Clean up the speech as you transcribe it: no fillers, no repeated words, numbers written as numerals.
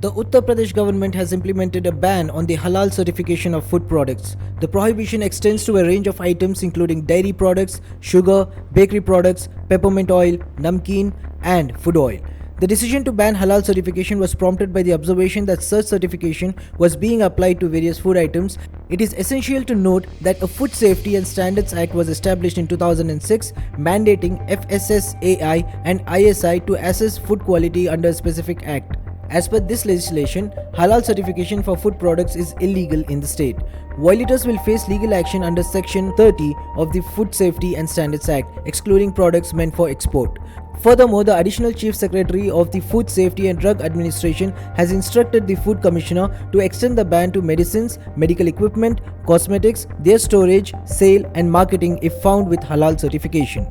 The Uttar Pradesh government has implemented a ban on the halal certification of food products. The prohibition extends to a range of items including dairy products, sugar, bakery products, peppermint oil, namkeen, and food oil. The decision to ban halal certification was prompted by the observation that such certification was being applied to various food items. It is essential to note that a Food Safety and Standards Act was established in 2006, mandating FSSAI and ISI to assess food quality under a specific act. As per this legislation, halal certification for food products is illegal in the state. Violators will face legal action under Section 30 of the Food Safety and Standards Act, excluding products meant for export. Furthermore, the Additional Chief Secretary of the Food Safety and Drug Administration has instructed the Food Commissioner to extend the ban to medicines, medical equipment, cosmetics, their storage, sale, and marketing if found with halal certification.